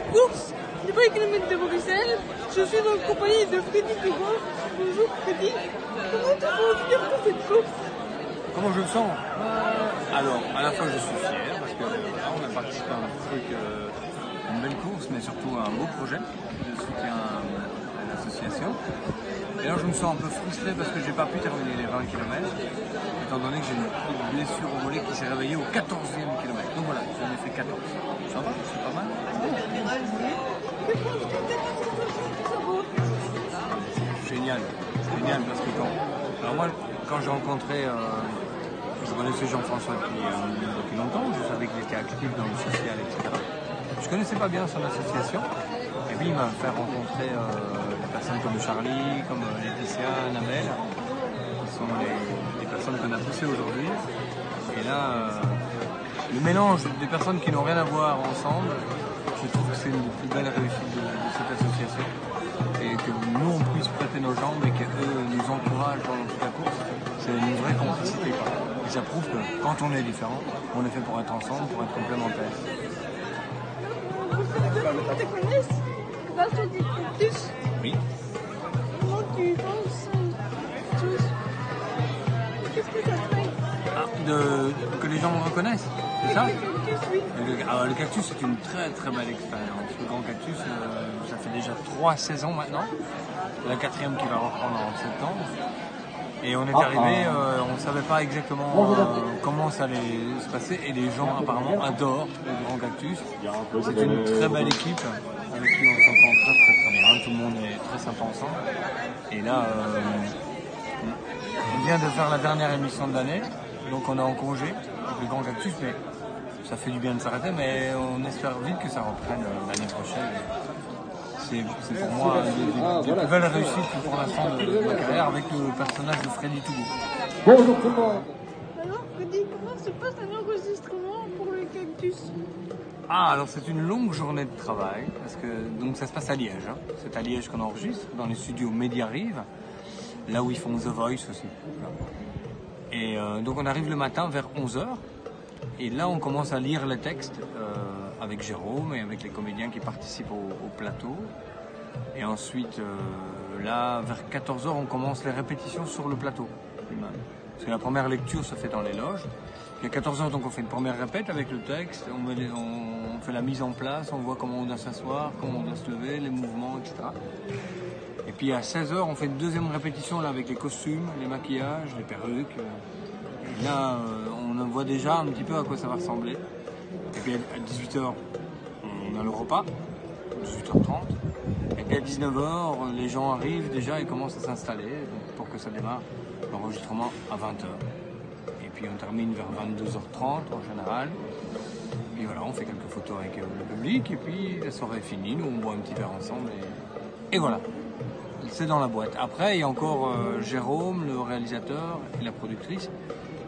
la course du 20 km de Bruxelles. Je suis en compagnie de Freddy Dubois. Bonjour Freddy. Comment tu te fier de cette course? Comment je me sens? Alors, à la fois je suis fier parce que là, on a participé à un truc, une belle course, mais surtout à un beau projet de soutien à l'association. Et alors je me sens un peu frustré parce que j'ai pas pu terminer les 20 km, étant donné que j'ai une petite blessure au mollet qui s'est réveillée au 14e kilomètre. Donc voilà, j'en ai fait 14. Ça va, c'est pas mal. Génial, génial parce que alors moi, quand j'ai rencontré, je connaissais Jean-François depuis longtemps, je savais qu'il était actif dans le social, etc. Je connaissais pas bien son association, et puis il m'a fait rencontrer des personnes comme Charlie, comme Laetitia, Annabelle, qui sont les personnes qu'on a poussées aujourd'hui. Et là, le mélange des personnes qui n'ont rien à voir ensemble, je trouve que c'est une des plus belles réussites de cette association. Et que nous on puisse prêter nos jambes et qu'eux nous encouragent dans toute la course, c'est une vraie complicité. Et ça prouve que quand on est différent, on est fait pour être ensemble, pour être complémentaires. Tu te connais grâce au Cactus? Oui. Comment tu penses tous? Qu'est-ce que ça fait? Que les gens me reconnaissent, c'est ça? Le Cactus, oui. Le Cactus, c'est une très très belle expérience. Le Grand Cactus, ça fait déjà 3 saisons maintenant. La 4e qui va reprendre en septembre. Et on est arrivé, on ne savait pas exactement comment ça allait se passer. Et les gens apparemment adorent le Grand Cactus. C'est une très belle équipe avec qui on s'entend très très très bien. Tout le monde est très sympa ensemble. Et là, on vient de faire la dernière émission de l'année. Donc on est en congé avec le Grand Cactus, mais ça fait du bien de s'arrêter, mais on espère vite que ça reprenne l'année prochaine. C'est pour moi une des plus belles réussites pour l'instant de ma carrière avec le personnage de Freddy Tougou. Bonjour tout le monde. Alors Freddy, comment se passe un enregistrement pour le Cactus? Alors c'est une longue journée de travail, parce que donc ça se passe à Liège. Hein. C'est à Liège qu'on enregistre, dans les studios Mediarive, là où ils font The Voice aussi. Et donc on arrive le matin vers 11h, et là on commence à lire les textes avec Jérôme et avec les comédiens qui participent au plateau. Et ensuite, là, vers 14h, on commence les répétitions sur le plateau lui-même. Parce que la première lecture se fait dans les loges. Et à 14h, donc on fait une première répète avec le texte, on fait la mise en place, on voit comment on doit s'asseoir, comment on doit se lever, les mouvements, etc. Et puis à 16h, on fait une deuxième répétition là, avec les costumes, les maquillages, les perruques. Et là, on voit déjà un petit peu à quoi ça va ressembler. Et puis à 18h, on a le repas, 18h30. Et puis à 19h, les gens arrivent déjà et commencent à s'installer pour que ça démarre l'enregistrement à 20h. Et puis on termine vers 22h30 en général. Et puis voilà, on fait quelques photos avec le public et puis la soirée est finie. Nous, on boit un petit verre ensemble et voilà. C'est dans la boîte. Après, il y a encore Jérôme, le réalisateur et la productrice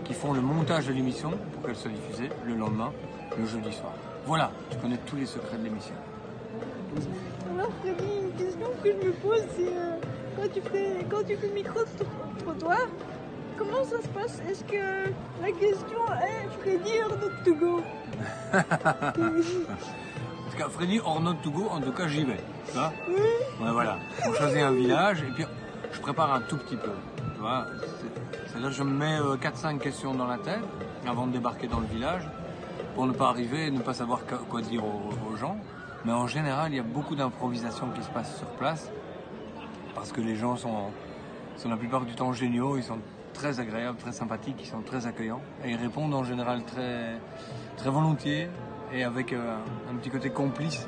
qui font le montage de l'émission pour qu'elle soit diffusée le lendemain, le jeudi soir. Voilà, tu connais tous les secrets de l'émission. Alors Freddy, une question que je me pose, c'est quand tu fais micro-trottoir, comment ça se passe? Est-ce que la question est Freddy or not to go? En tout cas, Freddy or not to go, en tout cas j'y vais. Ça Oui. Ouais, voilà. On choisit un village et puis je prépare un tout petit peu. Tu vois, c'est-à-dire que je me mets 4-5 questions dans la tête avant de débarquer dans le village pour ne pas arriver et ne pas savoir quoi dire aux gens. Mais en général, il y a beaucoup d'improvisation qui se passe sur place parce que les gens sont la plupart du temps géniaux, ils sont très agréables, très sympathiques, ils sont très accueillants et ils répondent en général très, très volontiers et avec un petit côté complice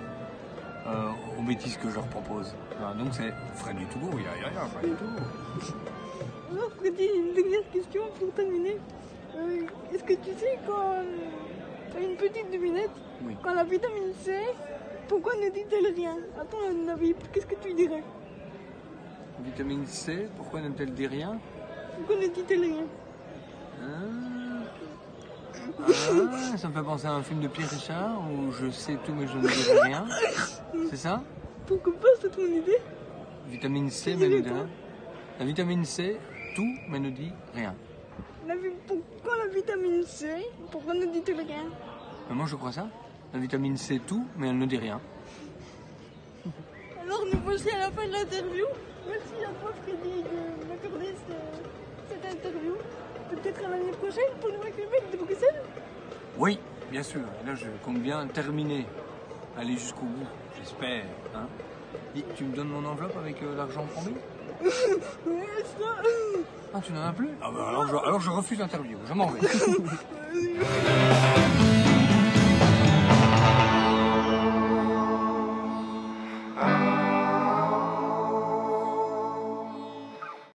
aux bêtises que je leur propose. Voilà, donc c'est Freddy Tougou, Freddy Tougou. Alors Freddy, une dernière question pour terminer. Est-ce que tu sais quand une petite devinette, oui. Quand la vitamine C, pourquoi ne dit-elle rien? À ton avis, qu'est-ce que tu dirais? Vitamine C, pourquoi ne t-elle dit rien? Pourquoi ne dit-elle rien? Ça me fait penser à un film de Pierre Richard où je sais tout mais je ne dirai rien. C'est ça? Pourquoi pas, c'est ton idée? Vitamine C, mais ne dit rien. La vitamine C, tout mais ne dit rien. Pourquoi la vitamine C, pourquoi ne dit-elle rien? Mais moi je crois ça. La vitamine C, tout mais elle ne dit rien. Alors nous voici à la fin de l'interview. Merci à toi Freddy de m'accorder cette interview. Peut-être à l'année prochaine pour le Québec de Bruxelles. Oui, bien sûr. Et là, je compte bien terminer, aller jusqu'au bout, j'espère. Hein. Et tu me donnes mon enveloppe avec l'argent promis? Ouais, ça. Ah, tu n'en as plus? Ah bah alors je refuse l'interview, je m'en vais.